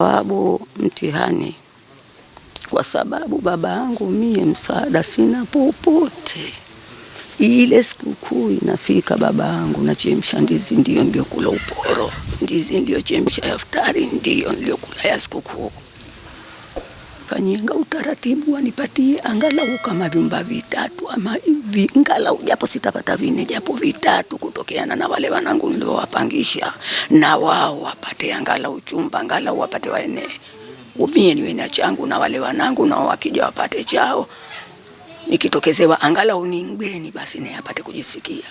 Sababu mtihani, kwa sababu baba yangu mie msaada sina popote. Ile sikukuu inafika, baba yangu nachemsha ndizi, ndio kula uporo, ndizi ndio chemsha iftari, ndio kula ya sikukuu. Fanyenga utaratibu wanipatie angalau kama vyumba vitatu ama hivi, angalau japo sitapata vine, japo vitatu, kutokeana na wale wanangu niliowapangisha, na wao wapate angalau chumba, angalau wapate waene mie niwe na changu, na wale wanangu nao wakija wapate chao. Nikitokezewa angalau ni mgeni, basi naye apate kujisikia.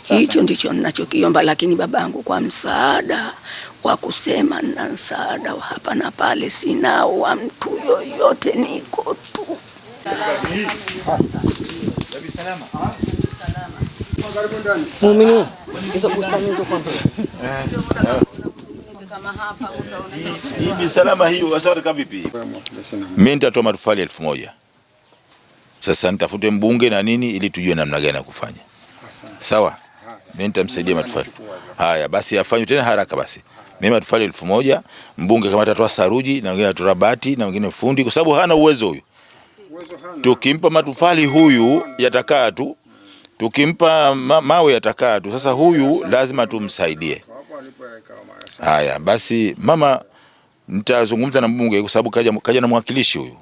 Hicho ndicho ninachokiomba. Lakini babangu kwa msaada wa kusema na msaada wa hapa na pale sina wa mtu yoyote, niko tu. Muumini hizo kustamizo kwa hii bisalama hiyo wasaweka vipi? Mimi nitatoa matofali 1000. Sasa nitafute mbunge na nini ili tujue namna gani ya kufanya. Sawa? Mimi nitamsaidia matofali. Haya basi afanye tena haraka basi. Mimi matofali 1000, mbunge kama atatoa saruji na wengine atatoa bati na wengine fundi, kwa sababu hana uwezo huyu. Tukimpa matofali huyu yatakaa tu. Tukimpa mawe yatakaa tu. Sasa huyu lazima tumsaidie. Haya basi mama, nitazungumza na mbunge kwa sababu kaja na mwakilishi huyu.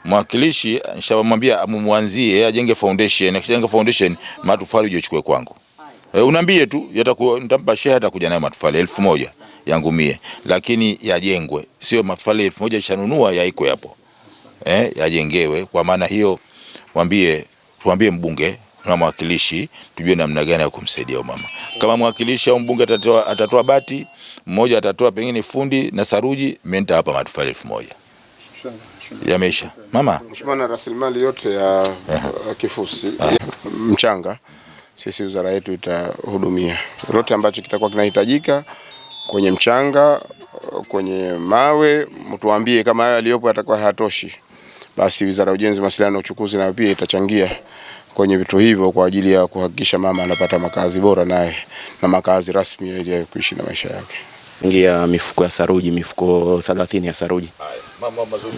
Mwakilishi nishamwambia amumwanzie ajenge foundation, akijenge foundation matofali uje kwangu. Unaambie tu nitampa shehe atakuja nayo matofali 1000 yangu mie, lakini yajengwe, sio matofali 1000 ishanunua yaiko hapo. Yajengewe. Kwa maana hiyo tuambie mbunge na mwakilishi tujue namna gani ya kumsaidia mama. Kama mwakilishi au mbunge atatoa bati, mmoja atatoa pengine fundi na saruji, mimi nitawapa matofali 1000. Yameisha mama. Mheshimiwa, na rasilimali yote ya kifusi mchanga, sisi wizara yetu itahudumia yote ambacho kitakuwa kinahitajika kwenye mchanga, kwenye mawe. Mtuambie kama haya yaliyopo yatakuwa hayatoshi, basi wizara ya ujenzi, masuala na uchukuzi na pia itachangia kwenye vitu hivyo kwa ajili ya kuhakikisha mama anapata makazi bora naye na makazi rasmi ili ya kuishi na maisha yake. Ingia mifuko ya saruji, mifuko 30 ya saruji. Mambo mazuri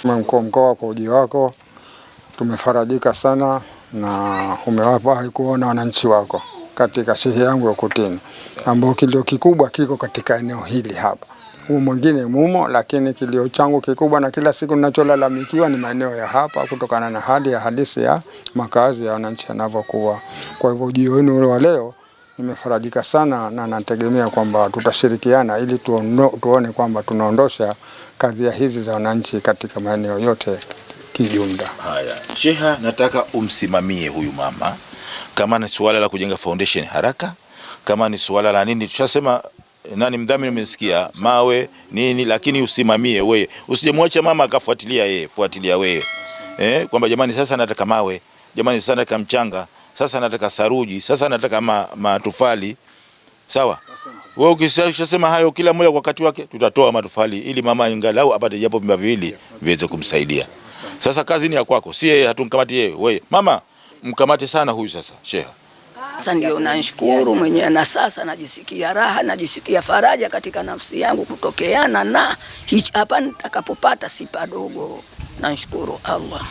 sana. Mkoa kwa ujio wako tumefarajika sana, na umewapa kuona wananchi wako katika shehe yangu ya Kutini, ambao kilio kikubwa kiko katika eneo hili hapa. Mwingine mumo, lakini kilio changu kikubwa na kila siku ninacholalamikiwa ni maeneo ya hapa, kutokana na hali ya halisi ya makazi ya wananchi yanavyokuwa. Kwa hivyo ujio wenu wa leo nimefarajika sana, na nategemea kwamba tutashirikiana ili tuone kwamba tunaondosha kadhia hizi za wananchi katika maeneo yote kijumla. Haya, sheha, nataka umsimamie huyu mama. Kama ni suala la kujenga foundation haraka, kama ni suala la nini, tushasema nani mdhamini, umesikia, mawe nini, lakini usimamie wewe. Usijemwacha mama akafuatilia yeye, fuatilia wewe. Kwamba jamani sasa nataka mawe, jamani sasa nataka mchanga, sasa nataka saruji, sasa nataka matofali. Sawa? Wewe ukishasema hayo kila mmoja kwa wakati wake, tutatoa matofali ili mama angalau apate japo vyumba viwili viweze kumsaidia. Sasa kazi ni ya kwako, si yeye, hatumkamati yeye. Wewe mama, mkamate sana huyu sasa sheha. Sasa ndio nashukuru mwenyewe, na sasa najisikia raha, najisikia faraja katika nafsi yangu kutokeana na hichi hapa nitakapopata si padogo. Nashukuru Allah.